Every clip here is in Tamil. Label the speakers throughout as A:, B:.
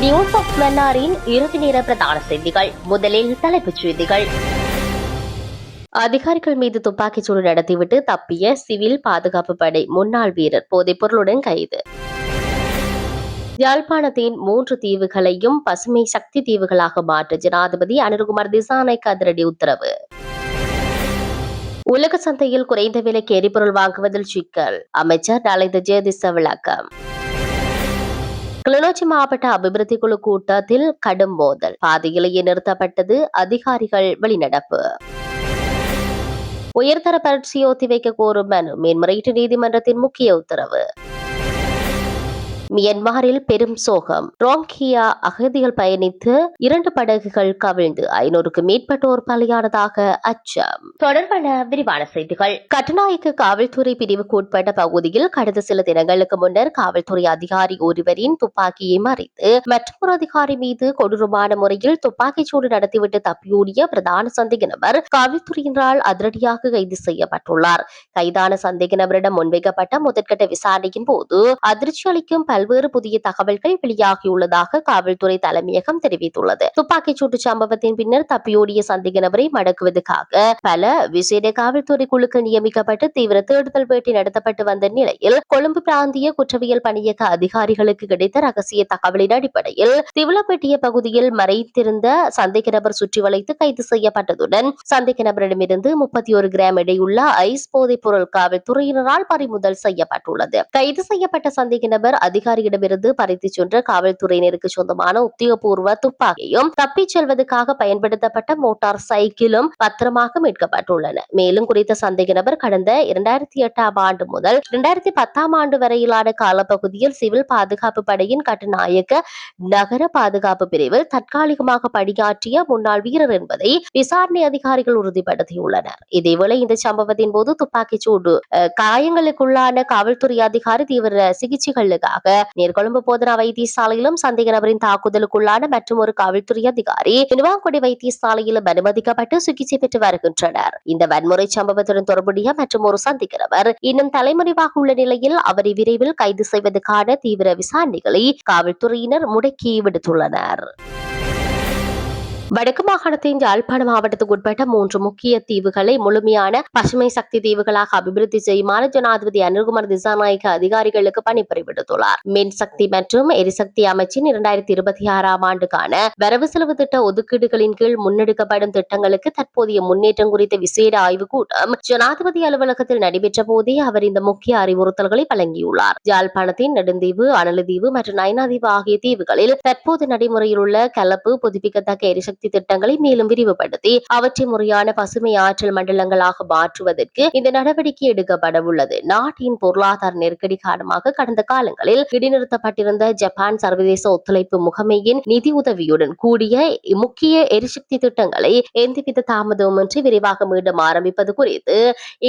A: நியூஸ் ஆஃப் மன்னாரின் இறுதி நேர பிரதான செய்திகள். முதலில் தலைப்புச் செய்திகள். அதிகாரிகள் மீது துப்பாக்கிச்சூடு நடத்திவிட்டு தப்பிய சிவில் பாதுகாப்பு படை முன்னாள் வீரர் போதைப்பொருளுடன் கைது. யாழ்ப்பாணத்தின் 3 தீவுகளையும் பசுமை சக்தி தீவுகளாக மாற்ற ஜனாதிபதி அனுரகுமார் திசாநாயக்க அதிரடி உத்தரவு. உலக சந்தையில் குறைந்த விலைக்கு எரிபொருள் வாங்குவதில் சிக்கல், அமைச்சர் நலிந்த ஜெயதிச விளக்கம். கிளிநொச்சி மாவட்ட அபிவிருத்தி குழு கூட்டத்தில் கடும் மோதல், பாதியிலேயே நிறுத்தப்பட்டது, அதிகாரிகள் வெளிநடப்பு. உயர்தர பரீட்சையை ஒத்திவைக்க கோரும் மனு, மேன்முறையீட்டு நீதிமன்றத்தின் முக்கிய உத்தரவு. மியன்மாரில் பெரும் சோகம், ரோங்கியா அகதிகள் பயணித்து 2 படகுகள் கவிழ்ந்து 500க்கும் மேற்பட்டோர் பலியானதாக அச்சம். தொடர்பான விரிவான செய்திகள். கட்டுநாயக்க காவல்துறை பிரிவுக்கு உட்பட்ட பகுதியில் கடந்த சில தினங்களுக்கு முன்னர் காவல்துறை அதிகாரி ஒருவரின் துப்பாக்கியை மறைத்து மற்றொரு அதிகாரி மீது கொடூரமான முறையில் துப்பாக்கிச்சூடு நடத்திவிட்டு தப்பியோடிய பிரதான சந்தேக நபர் காவல்துறையினரால் அதிரடியாக கைது செய்யப்பட்டுள்ளார். கைதான சந்தேக நபரிடம் முன்வைக்கப்பட்ட முதற்கட்ட விசாரணையின் போது அதிர்ச்சி அளிக்கும் பல்வேறு புதிய தகவல்கள் வெளியாகியுள்ளதாக காவல்துறை தலைமையகம் தெரிவித்துள்ளது. துப்பாக்கிச்சூட்டு சம்பவத்தின் பின்னர் தப்பியோடிய சந்தேக நபரை மடக்குவதற்காக பல விசேட காவல்துறை குழுக்கள் நியமிக்கப்பட்டு தீவிர தேடுதல் வேட்டை நடத்தப்பட்டு வந்த நிலையில் கொழும்பு பிராந்திய குற்றவியல் பணியக அதிகாரிகளுக்கு கிடைத்த ரகசிய தகவலின் அடிப்படையில் திவலப்பட்டிய பகுதியில் மறைத்திருந்த சந்தேக நபர் சுற்றி வளைத்து கைது செய்யப்பட்டதுடன் சந்தேக நபரிடமிருந்து 31 கிராம் எடையுள்ள ஐஸ் போதைப் பொருள் காவல்துறையினரால் பறிமுதல் செய்யப்பட்டுள்ளது. கைது செய்யப்பட்ட சந்தேக நபர் அதிகாரியிடமிருந்து பறித்து சென்ற காவல்துறையினருக்கு சொந்தமான உத்தியோகபூர்வ துப்பாக்கியும் தப்பிச் செல்வதற்காக பயன்படுத்தப்பட்ட மோட்டார் சைக்கிளும் பத்திரமாக மீட்கப்பட்டுள்ளன. மேலும் குறித்த சந்தேக நபர் கடந்த 2008ஆம் ஆண்டு முதல் 2010ஆம் ஆண்டு வரையிலான காலப்பகுதியில் சிவில் பாதுகாப்பு படையின் கட்டுநாயக்க நகர பாதுகாப்பு பிரிவில் தற்காலிகமாக பணியாற்றிய முன்னாள் வீரர் என்பதை விசாரணை அதிகாரிகள் உறுதிப்படுத்தியுள்ளனர். இதேவேளை இந்த சம்பவத்தின் போது துப்பாக்கிச்சூடு காயங்களுக்குள்ளான காவல்துறை அதிகாரி தீவிர சிகிச்சைகளுக்காக நீர்கொழும்பு போதனா வைத்தியசாலையிலும் சந்தேக நபரின் தாக்குதலுக்குள்ளான மற்றும் ஒரு காவல்துறை அதிகாரி நிவாங்குடி வைத்தியசாலையிலும் அனுமதிக்கப்பட்டு சிகிச்சை பெற்று வருகின்றனர். இந்த வன்முறை சம்பவத்துடன் தொடர்புடைய மற்றும் ஒரு சந்தேக நபர் இன்னும் தலைமறைவாக உள்ள நிலையில் அவரை விரைவில் கைது செய்வதற்கான தீவிர விசாரணைகளை காவல்துறையினர் முடக்கி விடுத்துள்ளனர். வடக்கு மாகாணத்தின் யாழ்ப்பாண மாவட்டத்துக்கு உட்பட்ட 3 முக்கிய தீவுகளை முழுமையான பசுமை சக்தி தீவுகளாக அபிவிருத்தி செய்யுமாறு ஜனாதிபதி அனுரகுமார் திசாநாயக்க அதிகாரிகளுக்கு பணிப்புரை விடுத்துள்ளார். மின்சக்தி மற்றும் எரிசக்தி அமைச்சின் 2026ஆம் ஆண்டுக்கான வரவு செலவு திட்ட ஒதுக்கீடுகளின் கீழ் முன்னெடுக்கப்படும் திட்டங்களுக்கு தற்போதைய முன்னேற்றம் குறித்த விசேட ஆய்வுக் கூட்டம் ஜனாதிபதி அலுவலகத்தில் நடைபெற்ற போதே அவர் இந்த முக்கிய அறிவுறுத்தல்களை வழங்கியுள்ளார். யாழ்ப்பாணத்தின் நெடுந்தீவு, அனலதீவு மற்றும் நைனாதீவு ஆகிய தீவுகளில் தற்போது நடைமுறையில் உள்ள கலப்பு புதுப்பிக்கத்தக்க எரிசக்தி திட்டங்களை மேலும் விரிவுபடுத்தி அவற்றை முறையான பசுமை ஆற்றல் மண்டலங்களாக மாற்றுவதற்கு இந்த நடவடிக்கை எடுக்கப்பட உள்ளது. நாட்டின் பொருளாதார நெருக்கடி காரணமாக கடந்த காலங்களில் இடைநிறுத்தப்பட்டிருந்த ஜப்பான் சர்வதேச ஒத்துழைப்பு முகமையின் நிதி உதவியுடன் கூடிய முக்கிய எரிசக்தி திட்டங்களை எந்தவித தாமதமின்றி விரைவாக மீண்டும் ஆரம்பிப்பது குறித்து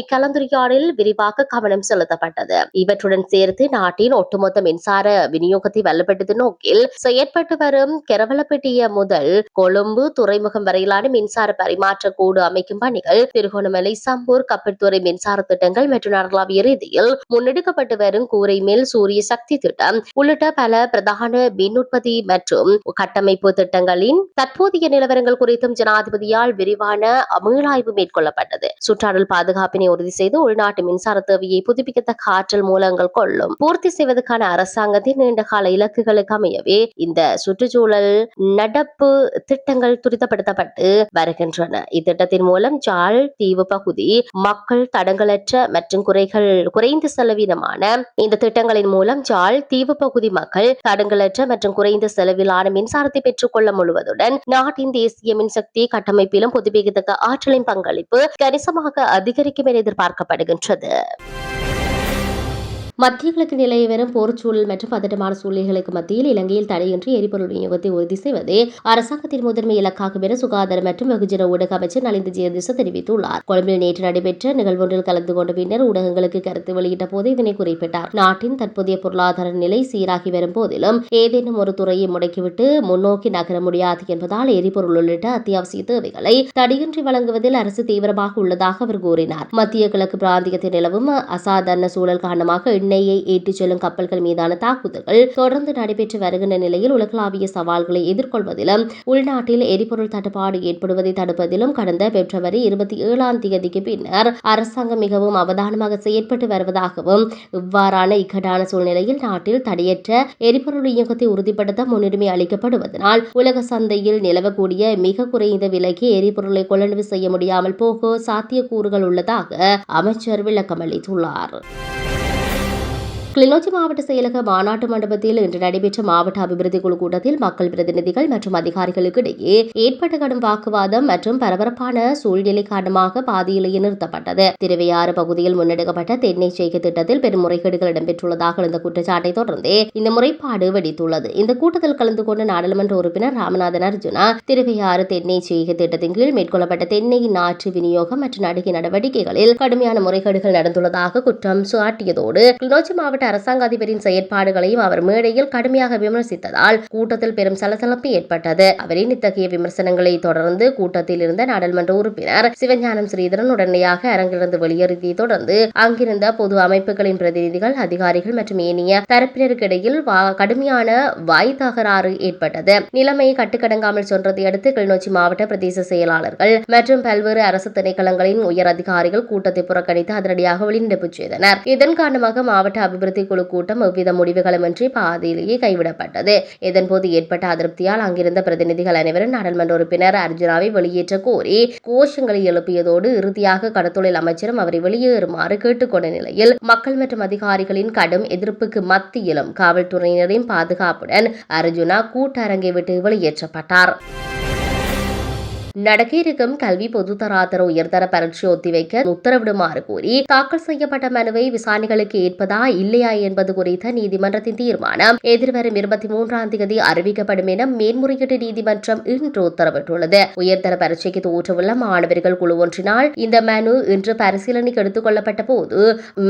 A: இக்கலந்துரையாடலில் விரிவாக கவனம் செலுத்தப்பட்டது. இவற்றுடன் சேர்த்து நாட்டின் ஒட்டுமொத்த மின்சார விநியோகத்தை வலுப்படுத்தும் நோக்கில் செயற்பட்டு வரும் கெரவலப்பட்டிய முதல் கொழும்பு துறைமுகம் வரையிலான மின்சார பரிமாற்ற கோடு அமைக்கும் பணிகள், திருகோணமலை, சம்பூர், கப்பல்துறை மின்சார திட்டங்கள் மற்றும் நாடளாவிய ரீதியில் முன்னெடுக்கப்பட்டு வரும் கூரை மேல் சூரிய சக்தி திட்டம் உள்ளிட்ட பல பிரதான மின் உற்பத்தி மற்றும் கட்டமைப்பு திட்டங்களின் தற்போதைய நிலவரங்கள் குறித்தும் ஜனாதிபதியால் விரிவான மீளாய்வு மேற்கொள்ளப்பட்டது. சுற்றாடல் பாதுகாப்பினை உறுதி செய்து உள்நாட்டு மின்சார தேவையை புதுப்பிக்கத்தக்க ஆற்றல் மூலங்கள் கொள்ளும் பூர்த்தி செய்வதற்கான அரசாங்கத்தின் நீண்டகால இலக்குகளுக்கு அமையவே இந்த சுற்றுச்சூழல் நடப்பு திட்டங்கள் துரிதப்படுத்தப்பட்டு வருகின்றன. இத்திட்டத்தின் மூலம் ஜாழ் தீவு பகுதி மக்கள் தடங்களற்ற மற்றும் குறைந்த செலவினமான இந்த திட்டங்களின் மூலம் ஜாழ் தீவு பகுதி மக்கள் தடங்களற்ற மற்றும் குறைந்த செலவிலான மின்சாரத்தை பெற்றுக்கொள்ள முழுவதுடன் நாட்டின் தேசிய மின்சக்தி கட்டமைப்பிலும் புதுப்பிக்கத்தக்க ஆற்றலின் பங்களிப்பு கணிசமாக அதிகரிக்கும் என எதிர்பார்க்கப்படுகின்றது. மத்திய கிழக்கு நிலையை வரும் போர்ச்சூழல் மற்றும் பதட்டமான சூழ்நிலைகளுக்கு மத்தியில் இலங்கையில் தடையின்றி எரிபொருள் விநியோகத்தை உறுதி செய்வதே அரசாங்கத்தின் முதன்மை இலக்காகும் என சுகாதார மற்றும் வெகுஜன ஊடக அமைச்சர் நலிந்த ஜெயதிச தெரிவித்துள்ளார். கொழும்பில் நேற்று நடைபெற்ற நிகழ்வொன்றில் கலந்து கொண்ட பின்னர் ஊடகங்களுக்கு கருத்து வெளியிட்ட போது இதனை குறிப்பிட்டார். நாட்டின் தற்போதைய பொருளாதார நிலை சீராகி வரும் போதிலும் ஏதேனும் ஒரு துறையை முடக்கிவிட்டு முன்னோக்கி நகர முடியாது என்பதால் எரிபொருள் உள்ளிட்ட அத்தியாவசிய தேவைகளை தடையின்றி வழங்குவதில் அரசு தீவிரமாக உள்ளதாக அவர் கூறினார். மத்திய கிழக்கு பிராந்தியத்தில் நிலவும் அசாதாரண சூழல் காரணமாக எண்ணெயை ஏற்றிச் செல்லும் கப்பல்கள் மீதான தாக்குதல்கள் தொடர்ந்து நடைபெற்று வருகின்ற நிலையில் உலகளாவிய சவால்களை எதிர்கொள்வதிலும் உள்நாட்டில் எரிபொருள் தட்டுப்பாடு ஏற்படுவதை தடுப்பதிலும் கடந்த பிப்ரவரி 27ஆம் தேதிக்கு பின்னர் அரசாங்கம் மிகவும் அவதானமாக செயற்பட்டு வருவதாகவும் இவ்வாறான இக்கட்டான சூழ்நிலையில் நாட்டில் தடையற்ற எரிபொருள் இயக்கத்தை உறுதிப்படுத்த முன்னுரிமை அளிக்கப்படுவதனால் உலக சந்தையில் நிலவக்கூடிய மிக குறைந்த விலைக்கு எரிபொருளை கொள்ளளவு செய்ய முடியாமல் போக சாத்தியக்கூறுகள் உள்ளதாக அமைச்சர் விளக்கமளித்துள்ளார். கிளிநொச்சி மாவட்ட செயலக மாநாட்டு மண்டபத்தில் இன்று நடைபெற்ற மாவட்ட அபிவிருத்தி குழு கூட்டத்தில் மக்கள் பிரதிநிதிகள் மற்றும் அதிகாரிகளுக்கு இடையே ஏற்பட்ட கடும் வாக்குவாதம் மற்றும் பரபரப்பான சூழ்நிலை காரணமாக பாதியிலேயே நிறுத்தப்பட்டது. திருவையாறு பகுதியில் முன்னெடுக்கப்பட்ட தென்னை செய்கை திட்டத்தில் பெரும் முறைகேடுகள் இடம்பெற்றுள்ளதாக எழுந்த குற்றச்சாட்டை தொடர்ந்து இந்த முறைப்பாடு வெடித்துள்ளது. இந்த கூட்டத்தில் கலந்து கொண்ட நாடாளுமன்ற உறுப்பினர் ராமநாதன் அர்ஜுனா திருவையாறு தென்னை செய்கை திட்டத்தின் கீழ் மேற்கொள்ளப்பட்ட தென்னையின் நாற்று விநியோகம் மற்றும் நடுகை நடவடிக்கைகளில் கடுமையான முறைகேடுகள் நடந்துள்ளதாக குற்றம் சாட்டியதோடு கிளிநொச்சி மாவட்ட அரசாங்க அதிபரின் செயற்பாடுகளையும் அவர் மேடையில் கடுமையாக விமர்சித்ததால் கூட்டத்தில் பெரும் சலசலப்பு ஏற்பட்டது. அவரின் இத்தகைய விமர்சனங்களை தொடர்ந்து கூட்டத்தில் இருந்த நாடாளுமன்ற உறுப்பினர் சிவஞானம் ஸ்ரீதரன் உடனடியாக அரங்கிலிருந்து வெளியேறியதை தொடர்ந்து அங்கிருந்த பொது அமைப்புகளின் பிரதிநிதிகள், அதிகாரிகள் மற்றும் ஏனைய தரப்பினருக்கு இடையில் கடுமையான வாய் தகராறு ஏற்பட்டது. நிலைமையை கட்டுக்கடங்காமல் சென்றதை அடுத்து கிளிநொச்சி மாவட்ட பிரதேச செயலாளர்கள் மற்றும் பல்வேறு அரசு திணைக்களங்களின் உயர் அதிகாரிகள் கூட்டத்தை புறக்கணித்து அதிரடியாக வெளிநடப்பு செய்தனர். இதன் காரணமாக மாவட்ட அபிவிருத்தி குழு கூட்டம் எவ்வித முடிவுகளுமின்றி பாதியிலேயே கைவிடப்பட்டது. இதன்போது ஏற்பட்ட அதிருப்தியால் அங்கிருந்த பிரதிநிதிகள் அனைவரும் நாடாளுமன்ற உறுப்பினர் அர்ஜுனாவை வெளியேற்ற கோரி கோஷங்களை எழுப்பியதோடு இறுதியாக கடத்தொழில் அமைச்சரும் அவரை வெளியேறுமாறு கேட்டுக்கொண்ட நிலையில் மக்கள் மற்றும் அதிகாரிகளின் கடும் எதிர்ப்புக்கு மத்தியிலும் காவல்துறையினரின் பாதுகாப்புடன் அர்ஜுனா கூட்டரங்கை விட்டு வெளியேற்றப்பட்டார். நடக்க இருக்கும் கல்வி பொதுத்தராதர உயர்தர பரீட்சை ஒத்திவைக்க உத்தரவிடுமாறு கோரி தாக்கல் செய்யப்பட்ட மனுவை விசாரணைகளுக்கு ஏற்பதா இல்லையா என்பது குறித்த நீதிமன்றத்தின் தீர்மானம் எதிர்வரும் 23ஆம் தேதி அறிவிக்கப்படும் என மேன்முறையீட்டு நீதிமன்றம் இன்று உத்தரவிட்டுள்ளது. உயர்தர பரீட்சைக்கு தோற்றவுள்ள மாணவர்கள் குழு ஒன்றினால் இந்த மனு இன்று பரிசீலனைக்கு எடுத்துக் கொள்ளப்பட்ட போது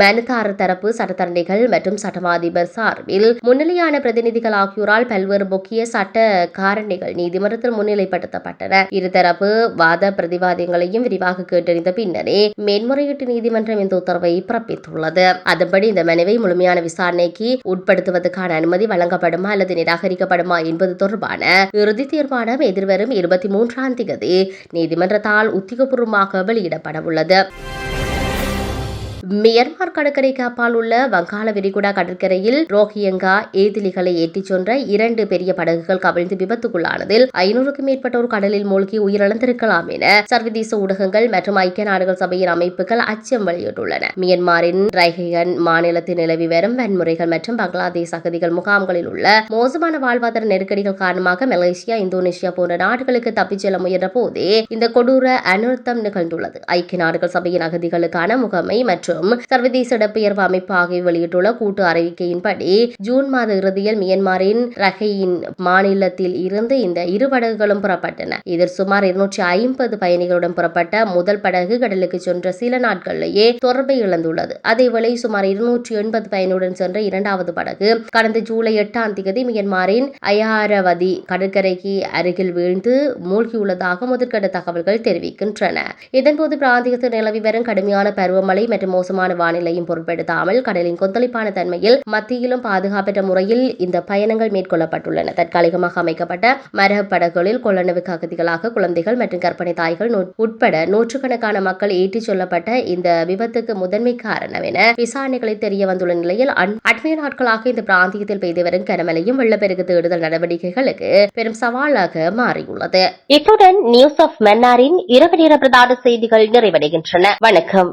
A: மனுதாரர் தரப்பு சட்டத்தரணிகள் மற்றும் சட்டமாதிபர் சார்பில் முன்னிலையான பிரதிநிதிகள் ஆகியோரால் பல்வேறு முக்கிய சட்ட காரணிகள் நீதிமன்றத்தில் முன்னிலைப்படுத்தப்பட்டன. இருதரப்பு வாத பிரதிவாதங்களையும் விரிவாக கேட்டறிந்த பின்னரே மேன்முறையீட்டு நீதிமன்றம் இந்த உத்தரவை பிறப்பித்துள்ளது. அதன்படி இந்த மனுவை முழுமையான விசாரணைக்கு உட்படுத்துவதற்கான அனுமதி வழங்கப்படுமா அல்லது நிராகரிக்கப்படுமா என்பது தொடர்பான இறுதி தீர்மானம் எதிர்வரும் 23ஆம் தேதி நீதிமன்றத்தால் உத்தியோகபூர்வமாக வெளியிடப்பட உள்ளது. மியான்மர் கடற்கரைக்கு அப்பால் உள்ள வங்காள விரிகுடா கடற்கரையில் ரோஹிங்கா ஏதிலிகளை ஏற்றிச் சென்ற 2 பெரிய படகுகள் கவிழ்ந்து விபத்துக்குள்ளானதில் 500க்கும் மேற்பட்டோர் கடலில் மூழ்கி உயிரிழந்திருக்கலாம் என சர்வதேச ஊடகங்கள் மற்றும் ஐக்கிய நாடுகள் சபையின் அமைப்புகள் அச்சம் வெளியிட்டுள்ளன. மியான்மரின் ரைகன் மாநிலத்தில் நிலவி வரும் வன்முறைகள் மற்றும் பங்களாதேஷ் அகதிகள் முகாம்களில் உள்ள மோசமான வாழ்வாதார நெருக்கடிகள் காரணமாக மலேசியா, இந்தோனேஷியா போன்ற நாடுகளுக்கு தப்பிச் செல்ல முயன்ற போதே இந்த கொடூர அனர்த்தம் நிகழ்ந்துள்ளது. ஐக்கிய நாடுகள் சபையின் அகதிகளுக்கான முகமை மற்றும் சர்வதேச இடப்பெயர்வு அமைப்பு ஆகிய வெளியிட்டுள்ள கூட்டு அறிவிக்கையின்படி ஜூன் மாத இறுதியில் மியான்மரின் ரகையின் மாநிலத்தில் இருந்து இந்த 2 படகுகளும் புறப்பட்டன. இதில் சுமார் 250 பயணிகளுடன் புறப்பட்ட முதல் படகு கடலுக்கு சென்ற சில நாட்களிலேயே தொடர்பை இழந்துள்ளது. அதேவேளை சுமார் 280 பயணியுடன் சென்ற 2வது படகு கடந்த ஜூலை 8ஆம் தேதி மியான்மரின் அயாரவதி கடற்கரைக்கு அருகில் வீழ்ந்து மூழ்கியுள்ளதாக முதற்கட்ட தகவல்கள் தெரிவிக்கின்றன. இதன்போது பிராந்தியத்தில் நிலவி வரும் கடுமையான பருவமழை மற்றும் மோசமான வானிலையும் பொருட்படுத்தாமல் கடலின் கொந்தளிப்பான தன்மையில் மத்தியிலும் பாதுகாப்பற்ற முறையில் இந்த பயணங்கள் மேற்கொள்ளப்பட்டுள்ளன. தற்காலிகமாக அமைக்கப்பட்ட மரபு படகுகளில் கொள்ளளவுக்கு அகதிகளாக குழந்தைகள் மற்றும் கர்ப்பிணி தாய்கள் உட்பட நூற்றுக்கணக்கான மக்கள் ஏற்றிச் செல்லப்பட்ட இந்த விபத்துக்கு முதன்மை காரணம் என விசாரணைகளில் தெரிய வந்துள்ள நிலையில் அண்மைய நாட்களாக இந்த பிராந்தியத்தில் பெய்து வரும் கனமழையும் வெள்ளப்பெருக்கு தேடுதல் நடவடிக்கைகளுக்கு பெரும் சவாலாக மாறியுள்ளது. இத்துடன் நியூஸ் ஆஃப் மன்னாரின் இரவு நேர பிரதான செய்திகள் நிறைவடைகின்றன. வணக்கம்.